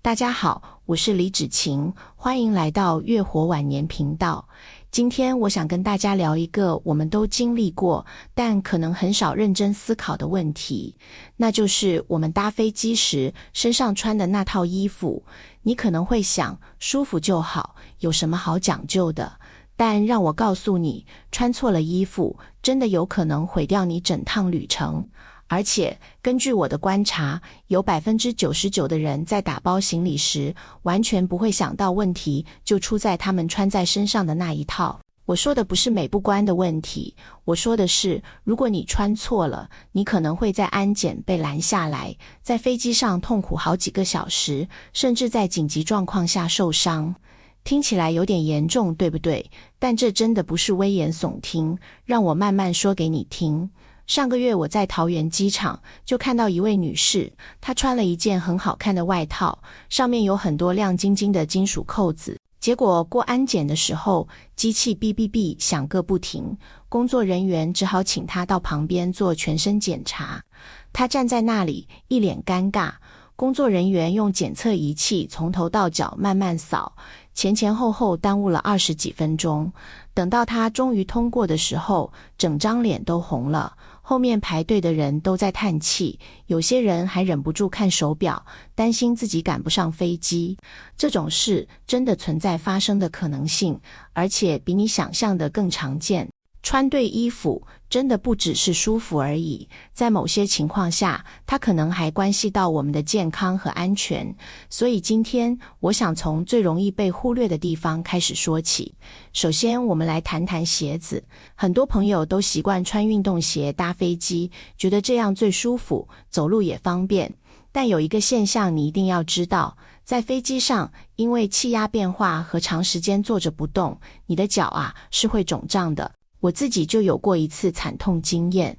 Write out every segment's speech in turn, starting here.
大家好，我是李芷晴，欢迎来到月活晚年频道。今天我想跟大家聊一个我们都经历过，但可能很少认真思考的问题，那就是我们搭飞机时身上穿的那套衣服。你可能会想，舒服就好，有什么好讲究的？但让我告诉你，穿错了衣服，真的有可能毁掉你整趟旅程。而且根据我的观察，有 99% 的人在打包行李时完全不会想到问题就出在他们穿在身上的那一套。我说的不是美不观的问题，我说的是，如果你穿错了，你可能会在安检被拦下来，在飞机上痛苦好几个小时，甚至在紧急状况下受伤。听起来有点严重，对不对？但这真的不是危言耸听，让我慢慢说给你听。上个月我在桃园机场就看到一位女士，她穿了一件很好看的外套，上面有很多亮晶晶的金属扣子。结果过安检的时候，机器哔哔哔响个不停，工作人员只好请她到旁边做全身检查。她站在那里一脸尴尬，工作人员用检测仪器从头到脚慢慢扫，前后耽误了20几分钟。等到她终于通过的时候，整张脸都红了。后面排队的人都在叹气，有些人还忍不住看手表，担心自己赶不上飞机。这种事真的存在发生的可能性，而且比你想象的更常见。穿对衣服真的不只是舒服而已，在某些情况下，它可能还关系到我们的健康和安全。所以今天我想从最容易被忽略的地方开始说起。首先，我们来谈谈鞋子。很多朋友都习惯穿运动鞋搭飞机，觉得这样最舒服，走路也方便。但有一个现象你一定要知道，在飞机上，因为气压变化和长时间坐着不动，你的脚是会肿胀的。我自己就有过一次惨痛经验。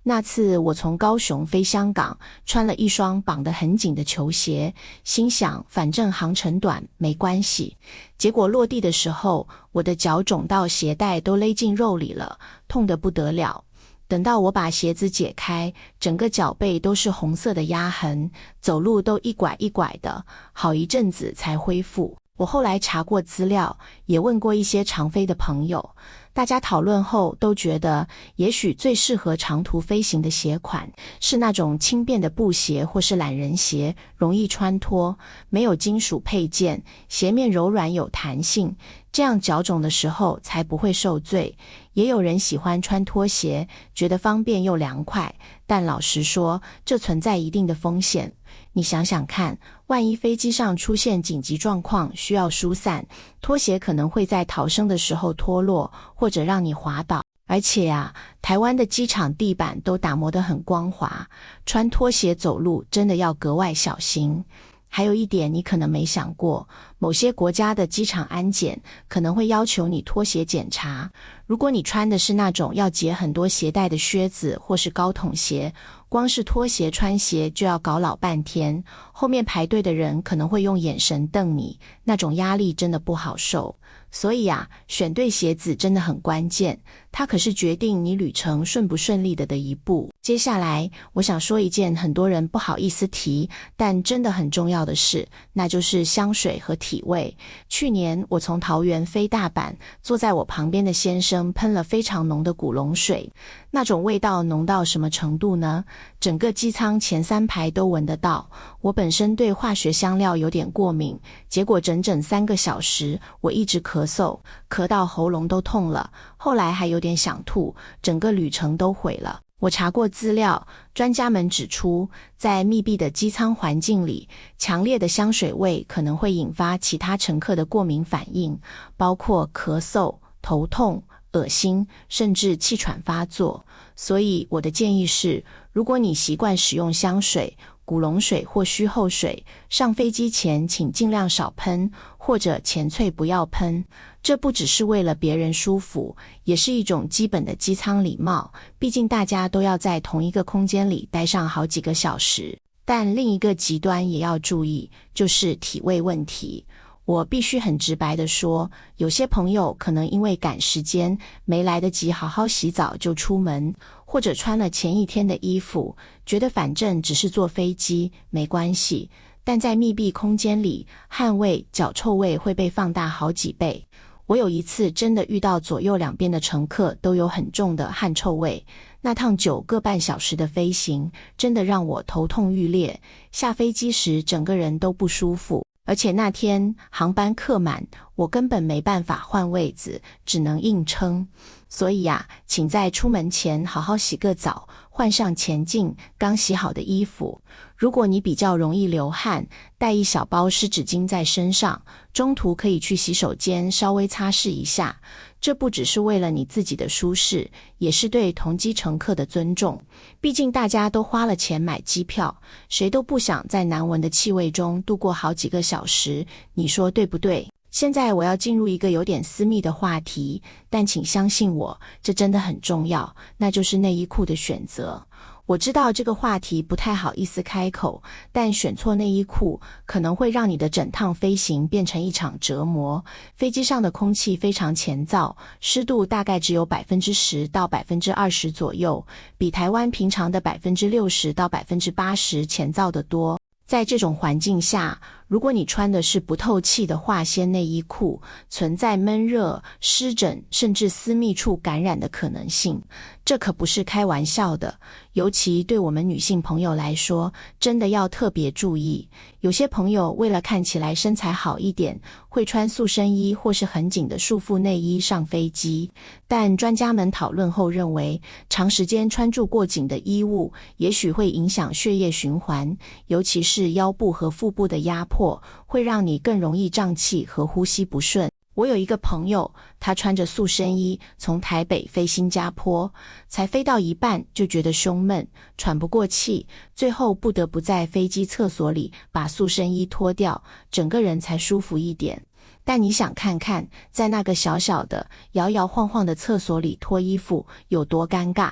那次我从高雄飞香港，穿了一双绑得很紧的球鞋，心想反正航程短没关系。结果落地的时候，我的脚肿到鞋带都勒进肉里了，痛得不得了。等到我把鞋子解开，整个脚背都是红色的压痕，走路都一拐一拐的，好一阵子才恢复。我后来查过资料，也问过一些常飞的朋友，大家讨论后都觉得，也许最适合长途飞行的鞋款是那种轻便的布鞋或是懒人鞋，容易穿脱，没有金属配件，鞋面柔软有弹性，这样脚肿的时候才不会受罪。也有人喜欢穿拖鞋，觉得方便又凉快，但老实说，这存在一定的风险。你想想看，万一飞机上出现紧急状况需要疏散，拖鞋可能会在逃生的时候脱落，或者让你滑倒。而且台湾的机场地板都打磨得很光滑，穿拖鞋走路真的要格外小心。还有一点你可能没想过，某些国家的机场安检可能会要求你拖鞋检查。如果你穿的是那种要解很多鞋带的靴子或是高筒鞋，光是脱鞋穿鞋就要搞老半天，后面排队的人可能会用眼神瞪你，那种压力真的不好受。所以选对鞋子真的很关键，它可是决定你旅程顺不顺利的一步。接下来我想说一件很多人不好意思提，但真的很重要的事，那就是香水和体味。去年我从桃园飞大阪，坐在我旁边的先生喷了非常浓的古龙水，那种味道浓到什么程度呢？整个机舱前3排都闻得到。我本身对化学香料有点过敏，结果整整3个小时我一直咳嗽，咳到喉咙都痛了，后来还有点想吐，整个旅程都毁了。我查过资料，专家们指出，在密闭的机舱环境里，强烈的香水味可能会引发其他乘客的过敏反应，包括咳嗽、头痛、恶心，甚至气喘发作。所以我的建议是，如果你习惯使用香水、古龙水或须后水，上飞机前请尽量少喷，或者前萃不要喷。这不只是为了别人舒服，也是一种基本的机舱礼貌，毕竟大家都要在同一个空间里待上好几个小时。但另一个极端也要注意，就是体味问题。我必须很直白地说，有些朋友可能因为赶时间，没来得及好好洗澡就出门，或者穿了前一天的衣服，觉得反正只是坐飞机，没关系。但在密闭空间里，汗味、脚臭味会被放大好几倍。我有一次真的遇到左右两边的乘客都有很重的汗臭味，那趟9个半小时的飞行真的让我头痛欲裂，下飞机时整个人都不舒服。而且那天航班客满，我根本没办法换位子，只能硬撑。所以请在出门前好好洗个澡，换上前进刚洗好的衣服。如果你比较容易流汗，带一小包湿纸巾在身上，中途可以去洗手间稍微擦拭一下。这不只是为了你自己的舒适，也是对同机乘客的尊重。毕竟大家都花了钱买机票，谁都不想在难闻的气味中度过好几个小时，你说对不对？现在我要进入一个有点私密的话题，但请相信我，这真的很重要，那就是内衣裤的选择。我知道这个话题不太好意思开口，但选错内衣裤可能会让你的整趟飞行变成一场折磨。飞机上的空气非常乾燥，湿度大概只有 10% 到 20% 左右，比台湾平常的 60% 到 80% 乾燥得多。在这种环境下，如果你穿的是不透气的化纤内衣裤，存在闷热、湿疹甚至私密处感染的可能性，这可不是开玩笑的。尤其对我们女性朋友来说，真的要特别注意。有些朋友为了看起来身材好一点，会穿塑身衣或是很紧的束缚内衣上飞机，但专家们讨论后认为，长时间穿住过紧的衣物，也许会影响血液循环，尤其是腰部和腹部的压迫，会让你更容易胀气和呼吸不顺。我有一个朋友，他穿着塑身衣从台北飞新加坡，才飞到一半就觉得胸闷，喘不过气，最后不得不在飞机厕所里把塑身衣脱掉，整个人才舒服一点。但你想看看，在那个小小的摇摇晃晃的厕所里脱衣服有多尴尬。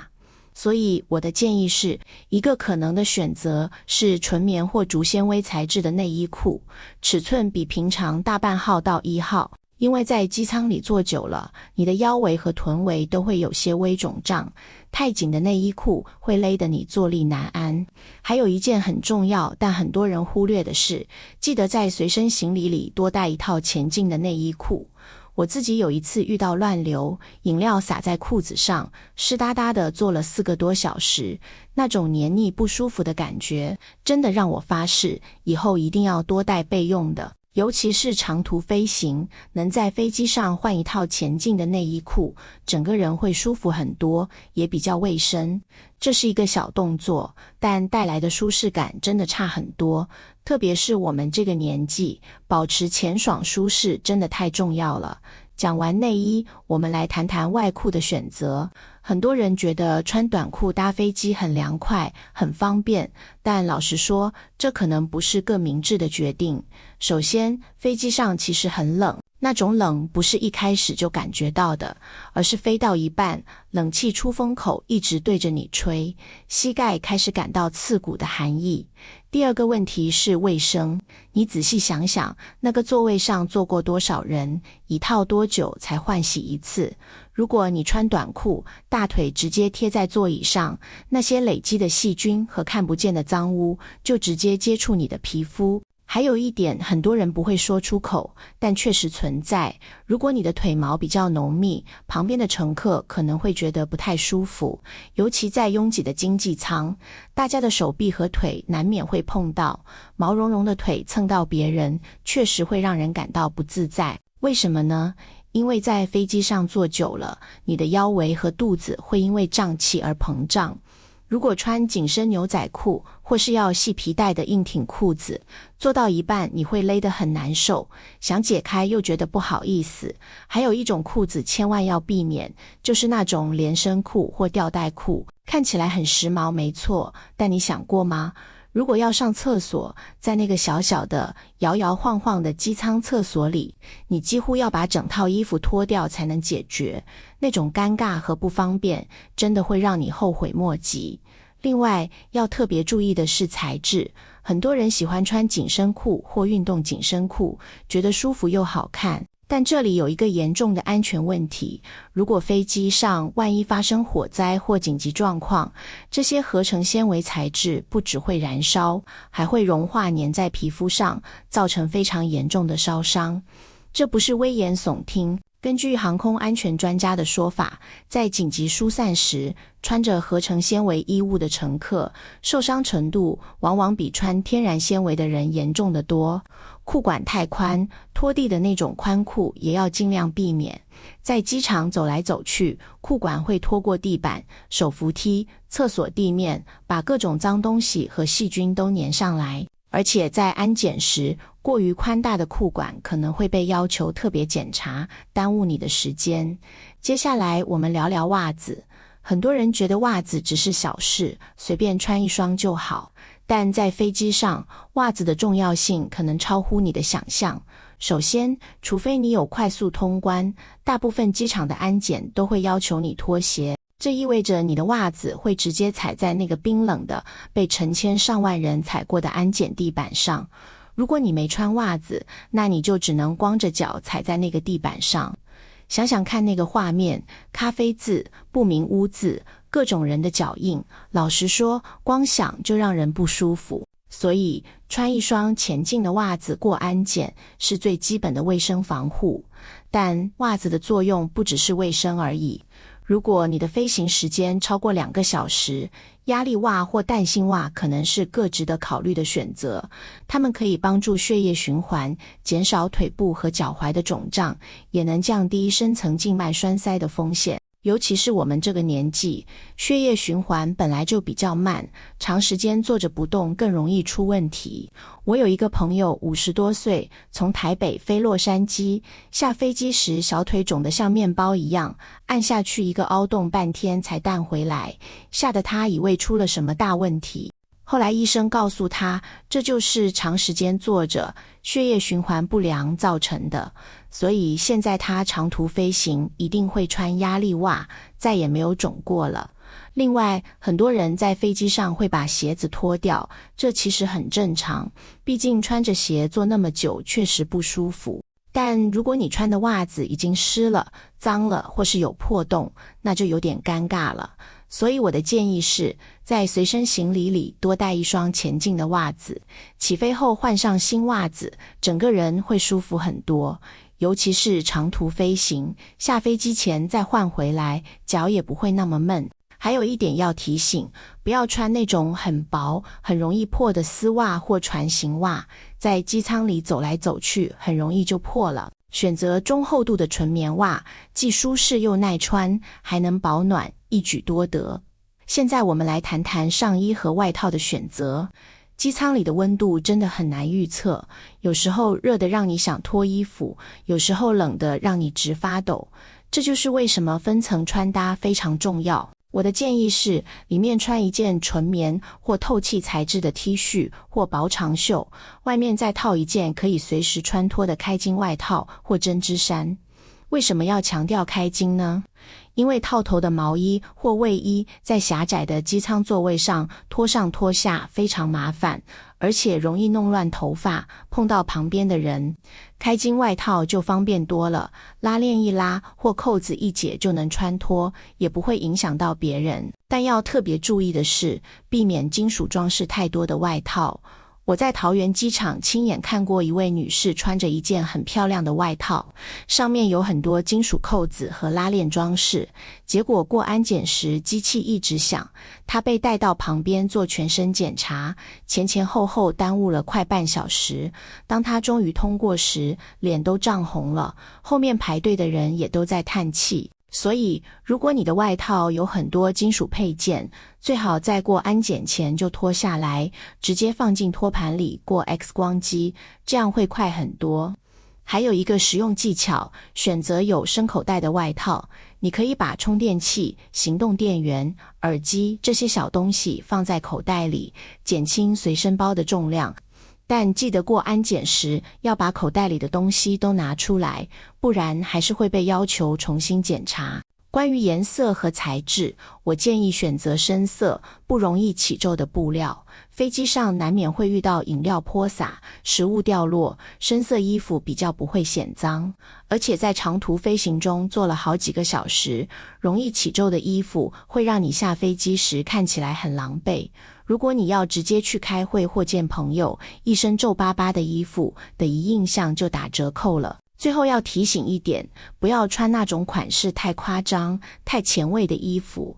所以我的建议是，一个可能的选择是纯棉或竹纤维材质的内衣裤，尺寸比平常大半号到1号。因为在机舱里坐久了，你的腰围和臀围都会有些微肿胀，太紧的内衣裤会勒得你坐立难安。还有一件很重要但很多人忽略的是，记得在随身行李里多带一套前进的内衣裤。我自己有一次遇到乱流，饮料洒在裤子上，湿哒哒的坐了4个多小时，那种黏腻不舒服的感觉，真的让我发誓，以后一定要多带备用的。尤其是长途飞行，能在飞机上换一套前进的内衣裤，整个人会舒服很多，也比较卫生。这是一个小动作，但带来的舒适感真的差很多。特别是我们这个年纪，保持前爽舒适真的太重要了。讲完内衣，我们来谈谈外裤的选择。很多人觉得穿短裤搭飞机很凉快，很方便，但老实说，这可能不是个明智的决定。首先，飞机上其实很冷，那种冷不是一开始就感觉到的，而是飞到一半，冷气出风口一直对着你吹，膝盖开始感到刺骨的寒意。第二个问题是卫生，你仔细想想，那个座位上坐过多少人，一套多久才换洗一次？如果你穿短裤，大腿直接贴在座椅上，那些累积的细菌和看不见的脏污就直接接触你的皮肤。还有一点很多人不会说出口，但确实存在，如果你的腿毛比较浓密，旁边的乘客可能会觉得不太舒服，尤其在拥挤的经济舱，大家的手臂和腿难免会碰到，毛茸茸的腿蹭到别人，确实会让人感到不自在。为什么呢？因为在飞机上坐久了，你的腰围和肚子会因为胀气而膨胀。如果穿紧身牛仔裤或是要系皮带的硬挺裤子，做到一半你会勒得很难受，想解开又觉得不好意思。还有一种裤子千万要避免，就是那种连身裤或吊带裤，看起来很时髦没错，但你想过吗？如果要上厕所，在那个小小的摇摇晃晃的机舱厕所里，你几乎要把整套衣服脱掉才能解决，那种尴尬和不方便真的会让你后悔莫及。另外要特别注意的是材质，很多人喜欢穿紧身裤或运动紧身裤，觉得舒服又好看，但这里有一个严重的安全问题，如果飞机上万一发生火灾或紧急状况，这些合成纤维材质不只会燃烧，还会融化粘在皮肤上，造成非常严重的烧伤。这不是危言耸听，根据航空安全专家的说法，在紧急疏散时，穿着合成纤维衣物的乘客受伤程度往往比穿天然纤维的人严重得多。裤管太宽，拖地的那种宽裤也要尽量避免。在机场走来走去，裤管会拖过地板、手扶梯、厕所地面，把各种脏东西和细菌都粘上来。而且在安检时，过于宽大的裤管可能会被要求特别检查，耽误你的时间。接下来我们聊聊袜子。很多人觉得袜子只是小事，随便穿一双就好。但在飞机上，袜子的重要性可能超乎你的想象。首先，除非你有快速通关，大部分机场的安检都会要求你脱鞋。这意味着你的袜子会直接踩在那个冰冷的、被成千上万人踩过的安检地板上。如果你没穿袜子，那你就只能光着脚踩在那个地板上。想想看那个画面，咖啡渍、不明污渍，各种人的脚印，老实说，光想就让人不舒服。所以，穿一双前进的袜子过安检是最基本的卫生防护。但袜子的作用不只是卫生而已。如果你的飞行时间超过2个小时，压力袜或弹性袜可能是个值得考虑的选择。它们可以帮助血液循环，减少腿部和脚踝的肿胀，也能降低深层静脉栓塞的风险。尤其是我们这个年纪，血液循环本来就比较慢，长时间坐着不动更容易出问题。我有一个朋友50多岁，从台北飞洛杉矶，下飞机时小腿肿得像面包一样，按下去一个凹洞半天才弹回来，吓得他以为出了什么大问题。后来医生告诉他，这就是长时间坐着，血液循环不良造成的。所以现在他长途飞行一定会穿压力袜，再也没有肿过了。另外，很多人在飞机上会把鞋子脱掉，这其实很正常，毕竟穿着鞋坐那么久确实不舒服。但如果你穿的袜子已经湿了、脏了或是有破洞，那就有点尴尬了。所以我的建议是，在随身行李里多带一双前进的袜子，起飞后换上新袜子，整个人会舒服很多。尤其是长途飞行，下飞机前再换回来，脚也不会那么闷。还有一点要提醒，不要穿那种很薄、很容易破的丝袜或船型袜，在机舱里走来走去，很容易就破了。选择中厚度的纯棉袜，既舒适又耐穿，还能保暖，一举多得。现在我们来谈谈上衣和外套的选择。机舱里的温度真的很难预测，有时候热得让你想脱衣服，有时候冷得让你直发抖。这就是为什么分层穿搭非常重要。我的建议是，里面穿一件纯棉或透气材质的 T 恤或薄长袖，外面再套一件可以随时穿脱的开襟外套或针织衫。为什么要强调开襟呢？因为套头的毛衣或卫衣在狭窄的机舱座位上脱上脱下非常麻烦，而且容易弄乱头发，碰到旁边的人。开襟外套就方便多了，拉链一拉或扣子一解就能穿脱，也不会影响到别人。但要特别注意的是，避免金属装饰太多的外套。我在桃园机场亲眼看过一位女士穿着一件很漂亮的外套，上面有很多金属扣子和拉链装饰，结果过安检时机器一直响，她被带到旁边做全身检查，前后耽误了快半小时。当她终于通过时，脸都涨红了，后面排队的人也都在叹气。所以，如果你的外套有很多金属配件，最好在过安检前就脱下来，直接放进托盘里过 X 光机，这样会快很多。还有一个实用技巧，选择有深口袋的外套，你可以把充电器、行动电源、耳机这些小东西放在口袋里，减轻随身包的重量。但记得过安检时要把口袋里的东西都拿出来，不然还是会被要求重新检查。关于颜色和材质，我建议选择深色、不容易起皱的布料。飞机上难免会遇到饮料泼洒、食物掉落，深色衣服比较不会显脏。而且在长途飞行中坐了好几个小时，容易起皱的衣服会让你下飞机时看起来很狼狈。如果你要直接去开会或见朋友，一身皱巴巴的衣服的一印象就打折扣了。最后要提醒一点，不要穿那种款式太夸张、太前卫的衣服。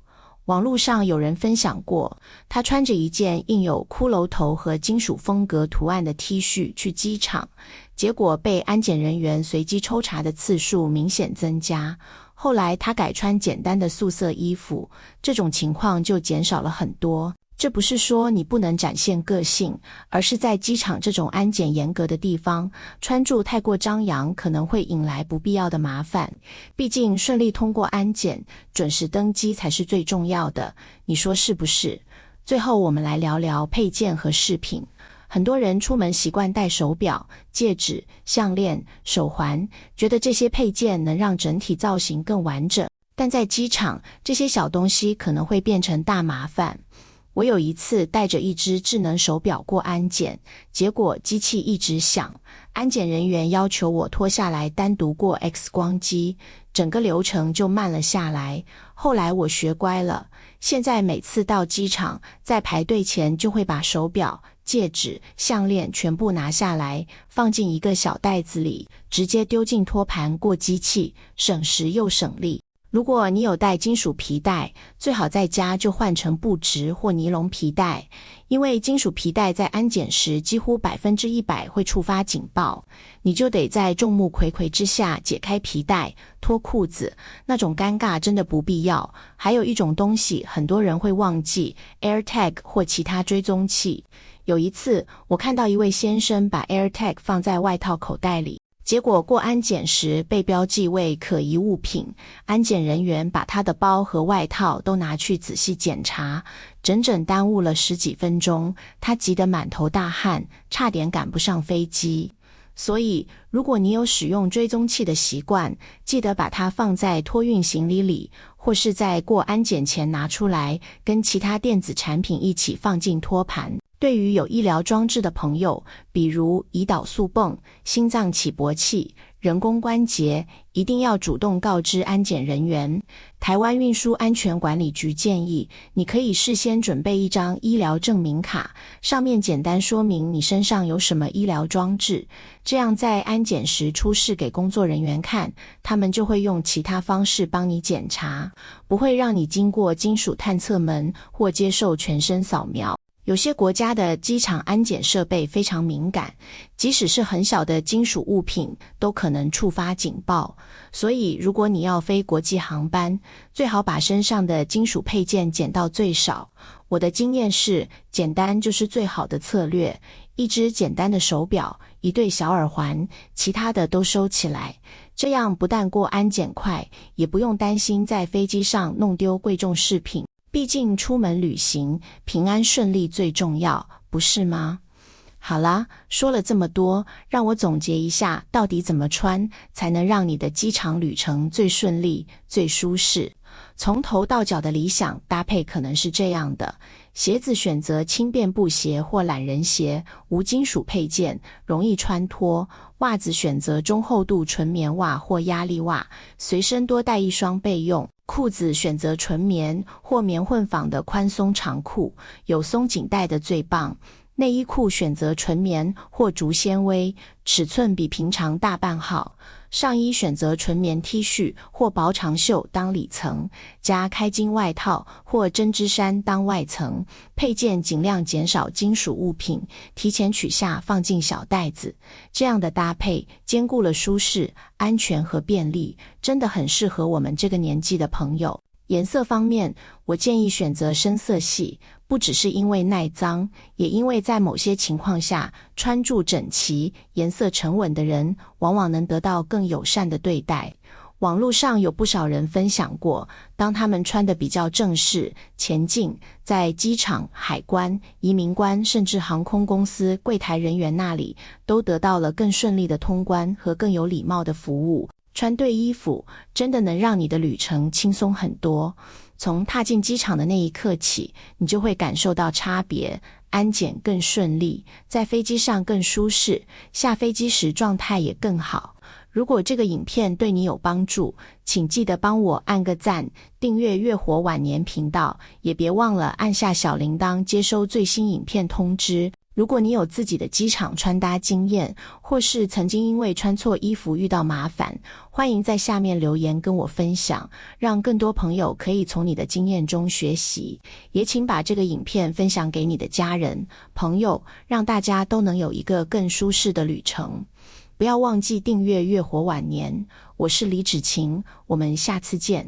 网络上有人分享过，他穿着一件印有骷髅头和金属风格图案的 T 恤去机场，结果被安检人员随机抽查的次数明显增加。后来他改穿简单的素色衣服，这种情况就减少了很多。这不是说你不能展现个性，而是在机场这种安检严格的地方，穿着太过张扬可能会引来不必要的麻烦。毕竟顺利通过安检，准时登机才是最重要的，你说是不是？最后我们来聊聊配件和饰品。很多人出门习惯戴手表、戒指、项链、手环，觉得这些配件能让整体造型更完整，但在机场，这些小东西可能会变成大麻烦。我有一次带着一只智能手表过安检，结果机器一直响，安检人员要求我脱下来单独过 X 光机，整个流程就慢了下来。后来我学乖了，现在每次到机场，在排队前就会把手表、戒指、项链全部拿下来，放进一个小袋子里，直接丢进托盘过机器，省时又省力。如果你有带金属皮带，最好在家就换成布质或尼龙皮带，因为金属皮带在安检时几乎100%会触发警报，你就得在众目睽睽之下解开皮带、脱裤子，那种尴尬真的不必要。还有一种东西很多人会忘记， AirTag 或其他追踪器。有一次我看到一位先生把 AirTag 放在外套口袋里，结果过安检时被标记为可疑物品，安检人员把他的包和外套都拿去仔细检查，整整耽误了10几分钟，他急得满头大汗，差点赶不上飞机。所以如果你有使用追踪器的习惯，记得把它放在托运行李里，或是在过安检前拿出来，跟其他电子产品一起放进托盘。对于有医疗装置的朋友，比如胰岛素泵、心脏起搏器、人工关节，一定要主动告知安检人员。台湾运输安全管理局建议，你可以事先准备一张医疗证明卡，上面简单说明你身上有什么医疗装置，这样在安检时出示给工作人员看，他们就会用其他方式帮你检查，不会让你经过金属探测门或接受全身扫描。有些国家的机场安检设备非常敏感，即使是很小的金属物品都可能触发警报，所以如果你要飞国际航班，最好把身上的金属配件减到最少。我的经验是，简单就是最好的策略，一只简单的手表，一对小耳环，其他的都收起来。这样不但过安检快，也不用担心在飞机上弄丢贵重饰品。毕竟出门旅行，平安顺利最重要，不是吗？好啦，说了这么多，让我总结一下，到底怎么穿才能让你的机场旅程最顺利、最舒适？从头到脚的理想搭配可能是这样的：鞋子选择轻便布鞋或懒人鞋，无金属配件，容易穿脱；袜子选择中厚度纯棉袜或压力袜，随身多带一双备用；裤子选择纯棉或棉混纺的宽松长裤，有松紧带的最棒；内衣裤选择纯棉或竹纤维，尺寸比平常大半号；上衣选择纯棉 T 恤或薄长袖当里层，加开襟外套或针织衫当外层。配件尽量减少金属物品，提前取下放进小袋子。这样的搭配兼顾了舒适、安全和便利，真的很适合我们这个年纪的朋友。颜色方面，我建议选择深色系，不只是因为耐脏，也因为在某些情况下，穿着整齐、颜色沉稳的人往往能得到更友善的对待。网络上有不少人分享过，当他们穿得比较正式、前进，在机场、海关、移民关甚至航空公司柜台人员那里，都得到了更顺利的通关和更有礼貌的服务。穿对衣服真的能让你的旅程轻松很多。从踏进机场的那一刻起，你就会感受到差别，安检更顺利，在飞机上更舒适，下飞机时状态也更好。如果这个影片对你有帮助，请记得帮我按个赞，订阅月活晚年频道，也别忘了按下小铃铛接收最新影片通知。如果你有自己的机场穿搭经验，或是曾经因为穿错衣服遇到麻烦，欢迎在下面留言跟我分享，让更多朋友可以从你的经验中学习。也请把这个影片分享给你的家人、朋友，让大家都能有一个更舒适的旅程。不要忘记订阅月活晚年，我是李芷晴，我们下次见。